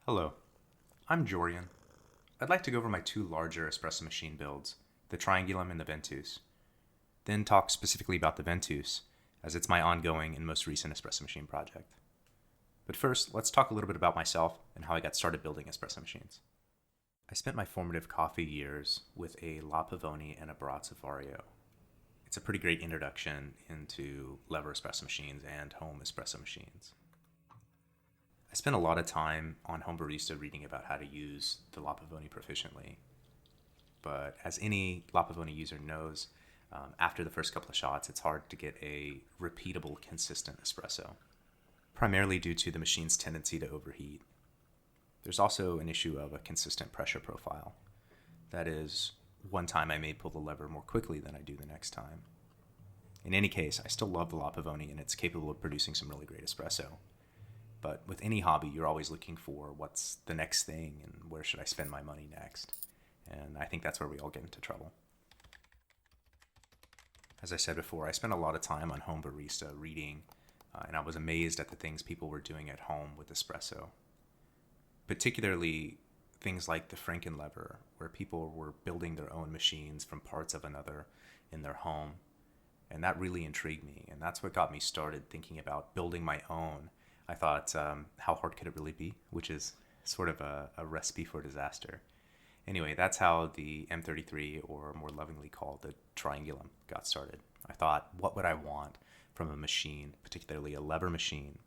Hello, I'm Jorian. I'd like to go over my two larger espresso machine builds, the Triangulum and the Ventus, then talk specifically about the Ventus, as it's my ongoing and most recent espresso machine project. But first, let's talk a little bit about myself and how I got started building espresso machines. I spent my formative coffee years with a La Pavoni and a Barazza Vario. It's a pretty great introduction into lever espresso machines and home espresso machines. I spent a lot of time on Home Barista reading about how to use the La Pavoni proficiently. But as any La Pavoni user knows, after the first couple of shots, it's hard to get a repeatable, consistent espresso, primarily due to the machine's tendency to overheat. There's also an issue of a consistent pressure profile. That is, one time I may pull the lever more quickly than I do the next time. In any case, I still love the La Pavoni and it's capable of producing some really great espresso. But with any hobby, you're always looking for what's the next thing and where should I spend my money next. And I think that's where we all get into trouble. As I said before, I spent a lot of time on Home Barista reading, and I was amazed at the things people were doing at home with espresso. Particularly things like the Frankenlever, where people were building their own machines from parts of another in their home. And that really intrigued me, and that's what got me started thinking about building my own. I thought, how hard could it really be? Which is sort of a recipe for disaster. Anyway, that's how the M33, or more lovingly called the Triangulum, got started. I thought, what would I want from a machine, particularly a lever machine?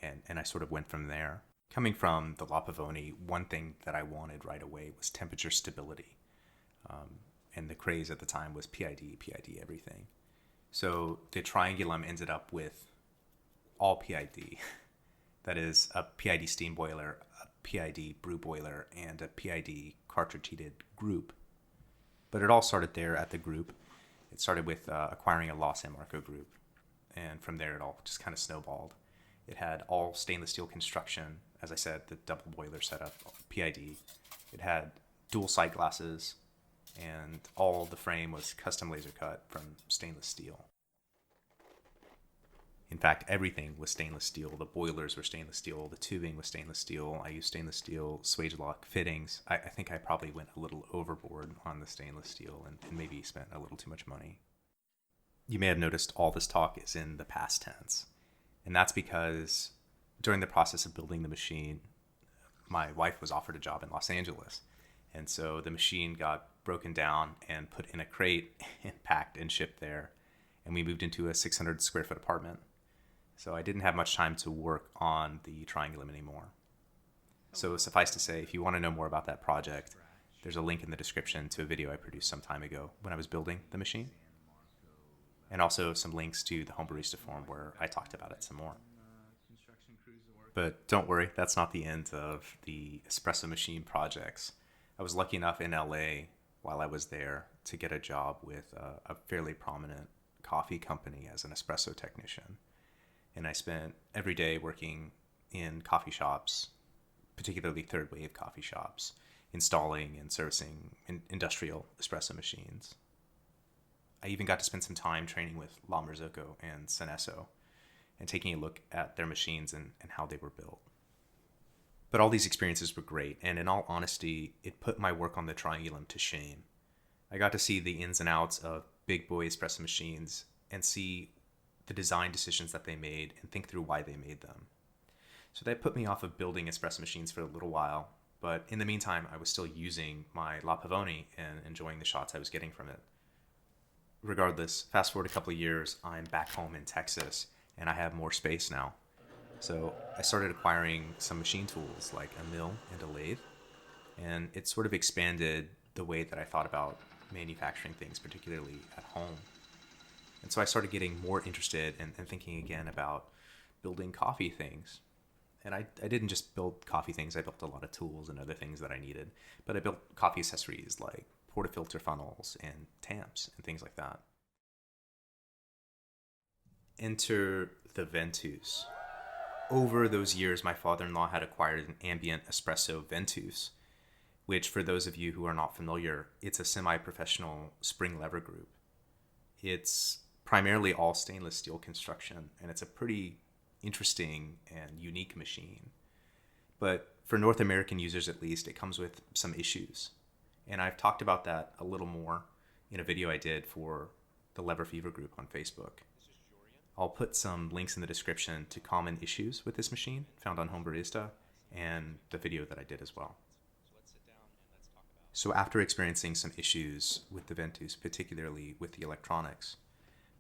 And I sort of went from there. Coming from the La Pavoni, one thing that I wanted right away was temperature stability. And the craze at the time was PID everything. So the Triangulum ended up with all PID. That is a PID steam boiler, a PID brew boiler, and a PID cartridge heated group. But it all started there at the group. It started with acquiring a La San Marco group. And from there it all just kind of snowballed. It had all stainless steel construction. As I said, the double boiler setup, PID. It had dual sight glasses, and all the frame was custom laser cut from stainless steel. In fact, everything was stainless steel. The boilers were stainless steel. The tubing was stainless steel. I used stainless steel swage lock fittings. I think I probably went a little overboard on the stainless steel and maybe spent a little too much money. You may have noticed all this talk is in the past tense. And that's because during the process of building the machine, my wife was offered a job in Los Angeles. And so the machine got broken down and put in a crate and packed and shipped there. And we moved into a 600 square foot apartment. So I didn't have much time to work on the Triangulum anymore. So suffice to say, if you want to know more about that project, there's a link in the description to a video I produced some time ago when I was building the machine. And also some links to the Home Barista forum where I talked about it some more. But don't worry, that's not the end of the espresso machine projects. I was lucky enough in LA while I was there to get a job with a fairly prominent coffee company as an espresso technician. And I spent every day working in coffee shops, particularly third wave coffee shops, installing and servicing industrial espresso machines. I even got to spend some time training with La Marzocco and Espresso and taking a look at their machines and how they were built. But all these experiences were great, and in all honesty, it put my work on the Triangulum to shame. I got to see the ins and outs of big boy espresso machines and see the design decisions that they made and think through why they made them. So that put me off of building espresso machines for a little while, but in the meantime, I was still using my La Pavoni and enjoying the shots I was getting from it. Regardless, fast forward a couple of years, I'm back home in Texas and I have more space now. So I started acquiring some machine tools like a mill and a lathe, and it sort of expanded the way that I thought about manufacturing things, particularly at home. And so I started getting more interested and thinking again about building coffee things. And I didn't just build coffee things, I built a lot of tools and other things that I needed. But I built coffee accessories like portafilter funnels and tamps and things like that. Enter the Ventus. Over those years, my father-in-law had acquired an ambient espresso Ventus, which for those of you who are not familiar, it's a semi-professional spring lever group. It's primarily all stainless steel construction, and it's a pretty interesting and unique machine. But For North American users at least, it comes with some issues. And I've talked about that a little more in a video I did for the Lever Fever group on Facebook. I'll put some links in the description to common issues with this machine found on Home Barista and the video that I did as well. So after experiencing some issues with the Ventus, particularly with the electronics,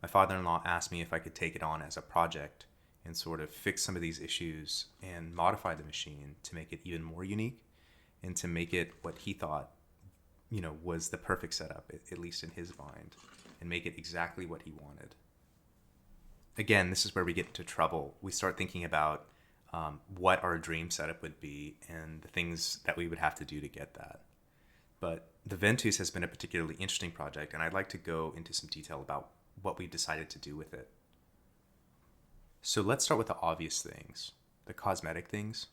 my father-in-law asked me if I could take it on as a project and sort of fix some of these issues and modify the machine to make it even more unique and to make it what he thought, was the perfect setup, at least in his mind, and make it exactly what he wanted. Again, this is where we get into trouble. We start thinking about what our dream setup would be and the things that we would have to do to get that. But the Ventus has been a particularly interesting project, and I'd like to go into some detail about what we decided to do with it. So let's start with the obvious things, the cosmetic things.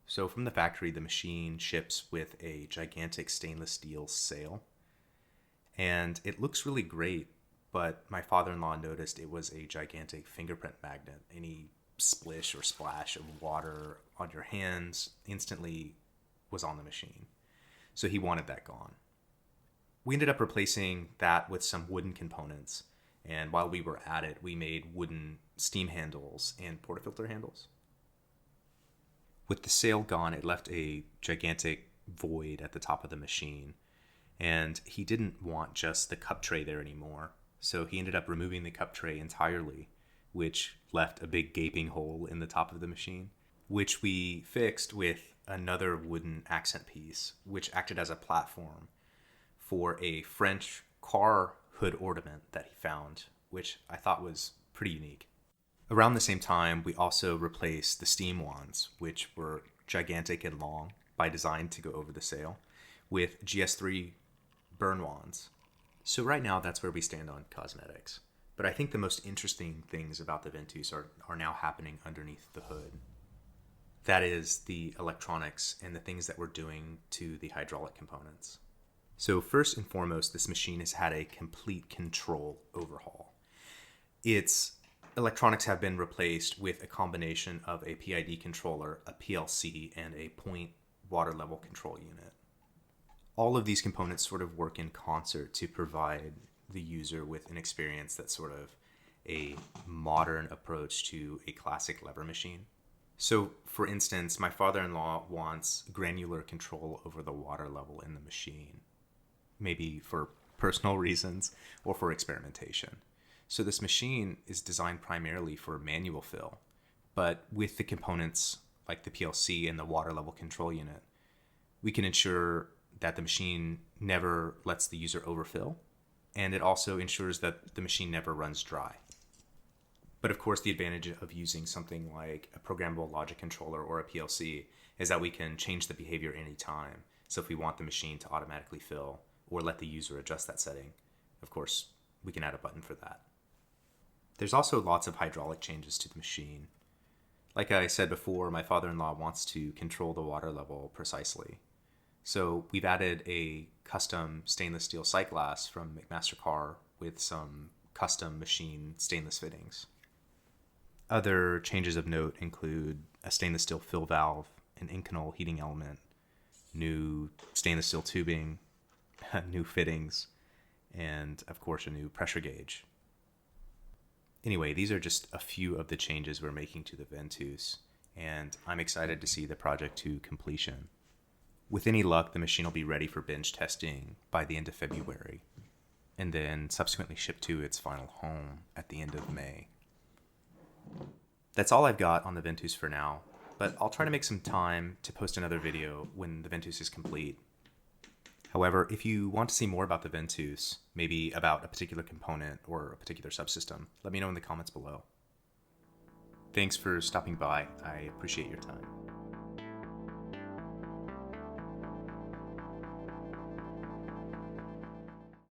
So from the factory, the machine ships with a gigantic stainless steel sail, and it looks really great, but my father-in-law noticed it was a gigantic fingerprint magnet. Any splish or splash of water on your hands instantly was on the machine. So he wanted that gone. We ended up replacing that with some wooden components. And while we were at it, we made wooden steam handles and portafilter handles. With the sail gone, it left a gigantic void at the top of the machine. And he didn't want just the cup tray there anymore. So he ended up removing the cup tray entirely, which left a big gaping hole in the top of the machine, which we fixed with another wooden accent piece, which acted as a platform for a French car hood ornament that he found, which I thought was pretty unique. Around the same time, we also replaced the steam wands, which were gigantic and long by design to go over the sail, with GS3 burn wands. So right now, that's where we stand on cosmetics. But I think the most interesting things about the Ventus are now happening underneath the hood. That is the electronics and the things that we're doing to the hydraulic components. So first and foremost, this machine has had a complete control overhaul. Its electronics have been replaced with a combination of a PID controller, a PLC, and a point water level control unit. All of these components sort of work in concert to provide the user with an experience that's sort of a modern approach to a classic lever machine. So, for instance, my father-in-law wants granular control over the water level in the machine, maybe for personal reasons or for experimentation. So this machine is designed primarily for manual fill, but with the components like the PLC and the water level control unit, we can ensure that the machine never lets the user overfill, and it also ensures that the machine never runs dry. But of course, the advantage of using something like a programmable logic controller or a PLC is that we can change the behavior anytime. So if we want the machine to automatically fill or let the user adjust that setting, of course, we can add a button for that. There's also lots of hydraulic changes to the machine. Like I said before, my father-in-law wants to control the water level precisely. So we've added a custom stainless steel sight glass from McMaster-Carr with some custom machine stainless fittings. Other changes of note include a stainless steel fill valve, an Inconel heating element, new stainless steel tubing, new fittings, and of course a new pressure gauge. Anyway, these are just a few of the changes we're making to the Ventus, and I'm excited to see the project to completion. With any luck, the machine will be ready for bench testing by the end of February, and then subsequently shipped to its final home at the end of May. That's all I've got on the Ventus for now, but I'll try to make some time to post another video when the Ventus is complete. However, if you want to see more about the Ventus, maybe about a particular component or a particular subsystem, let me know in the comments below. Thanks for stopping by. I appreciate your time.